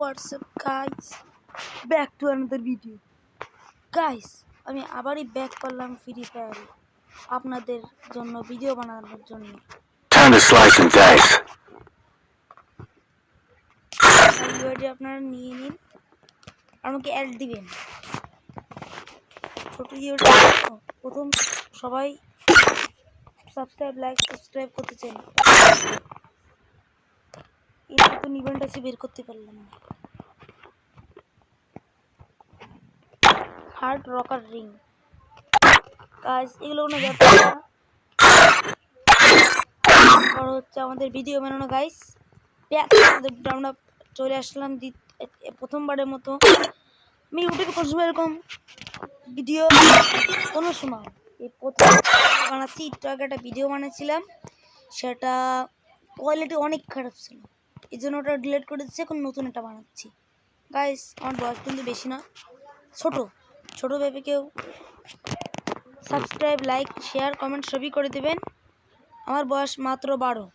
What's up guys, back to another video. Guys, আমি আবারই back করলাম free ফায়ারে আপনাদের জন্য ভিডিও বানানোর জন্য। Time to slice and dice. ভিডিওটি আপনারা নিয়ে নিন, আমাকে অ্যাড দিবেন। ছোট ভিডিওটা প্রথম সবাই সাবস্ক্রাইব করতে চাই। এই নতুন ইভেন্ট আছে, বের করতে পারলাম না। হার্ড রকার রিং গাইস, এগুলো কোনো ব্যাপার না। বড় হচ্ছে আমাদের ভিডিও বানানো গাইস। আমরা চলে আসলাম প্রথমবারের মতো। আমি ইউটিউবে কোনো সময় এরকম ভিডিও কোনো সময় এই প্রথম বানাচ্ছি। একটু আগে একটা ভিডিও বানিয়েছিলাম, সেটা কোয়ালিটি অনেক খারাপ ছিল, এই জন্য ওটা ডিলিট করে দিচ্ছি। এখন নতুন একটা বানাচ্ছি গাইস। আমার বয়স কিন্তু বেশি না, ছোট ভেবে কেউ সাবস্ক্রাইব, লাইক, শেয়ার, কমেন্ট সবই করে দেবেন। আমার বয়স মাত্র 12।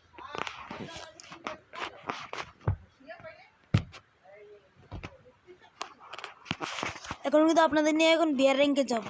এখন কিন্তু আপনাদের নিয়ে এখন বিয়ার র্যাঙ্কে যাব।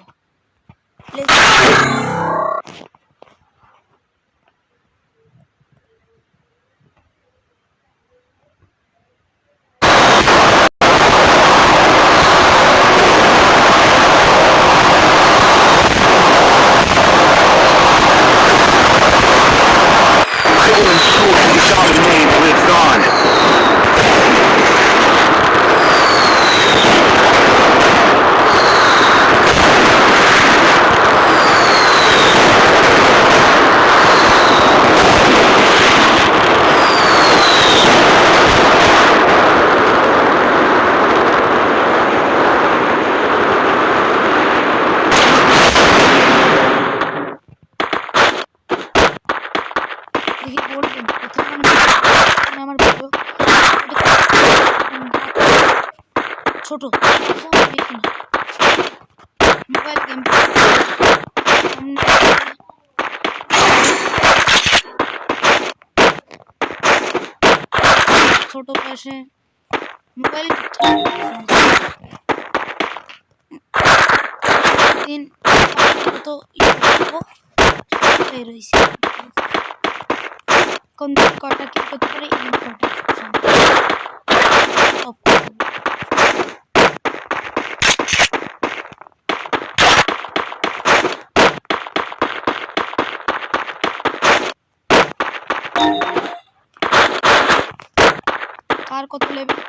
ছোট মোবাইল গেম ছোট পাশে মোবাইল দিন তো রয়েছে। কোন দিন কটা কি করতে পারে আর কত লেভেল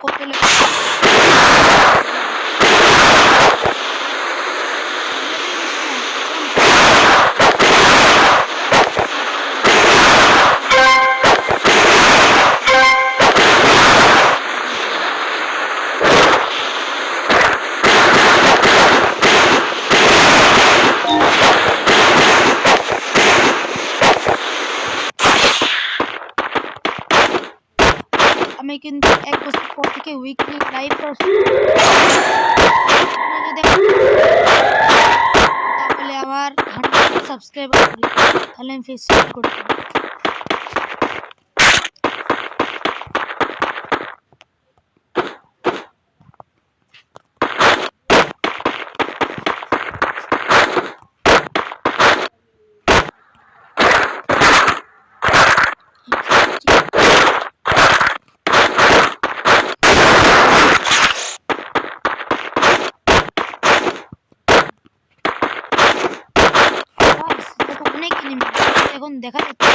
আমি কিন্তু 1 বছর পর থেকে উইকলি লাইভ করছি। তাহলে আমার 100 সাবস্ক্রাইবার করি, তাহলে আমি ফেস করতে পারি। এখন দেখা যাচ্ছে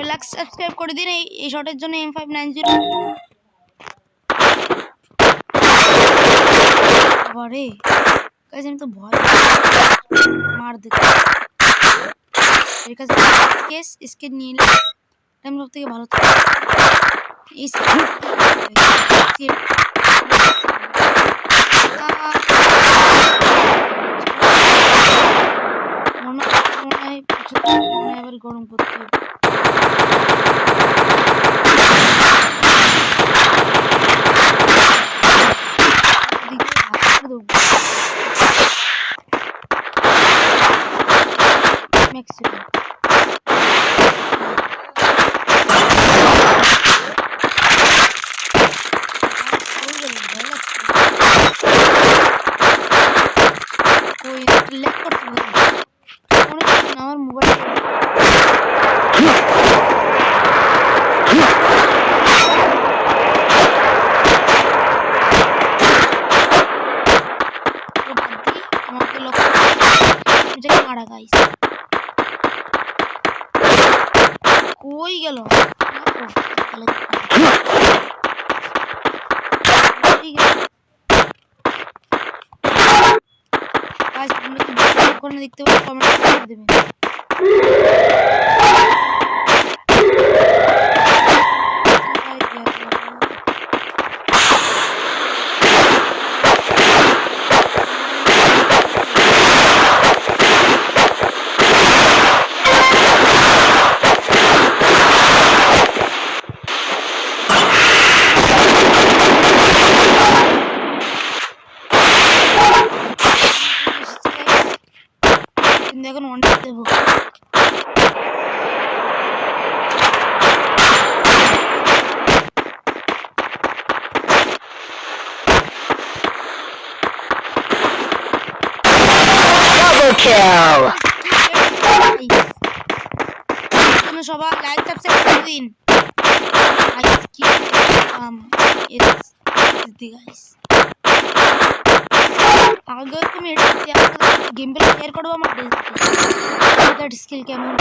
লাইক সাবস্ক্রাইব করে দিন এই শটের জন্য M590 বাবারে গাইস আমি তো ভয় মার দিতে এর কাছে কেস इसके নীল টাইম সব থেকে ভালো থাকে ইস মনে আবার গরম করতে হবে Mexico. আমার মোবাইল আমাকে লক্ষ্য মারা গাইস কই গেল দেখতে পাবো কমেন্ট করে দেবেন এখন অনেক দেবো সবাই লাইক সাবস্ক্রাইব করে দিন আগে তুমি গেম প্লে শেয়ার করবো আমার স্কিল কেমন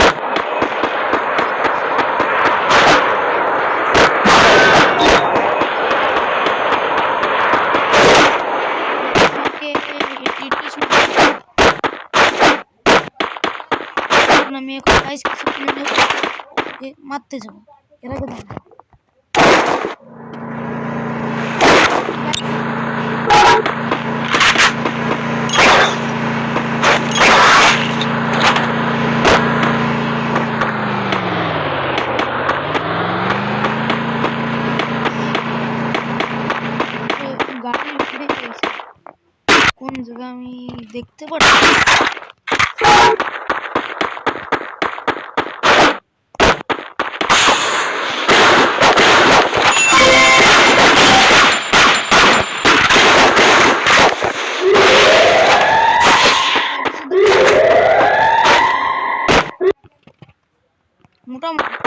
আমি এখন গাইস কিছু মারতে যাবো এর আগে গাড়ি উঠে গেছে কোন জায়গা আমি দেখতে পাচ্ছি মোটামুটি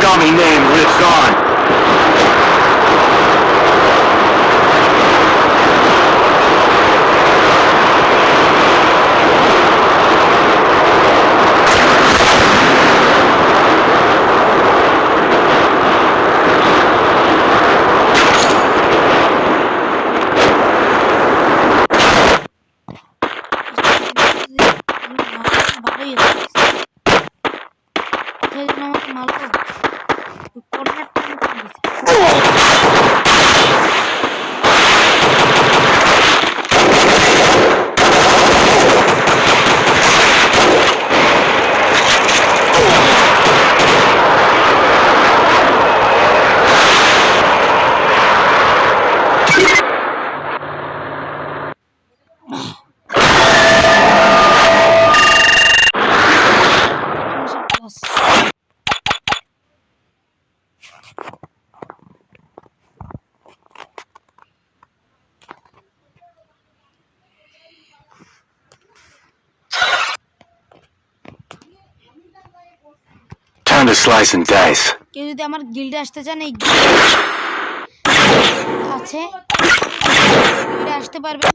Dummy name lives on. time to slice and dice. কেউ যদি আমার গিল্ডে আসতে চান এই আছে গিল্ডে আসতে পারবে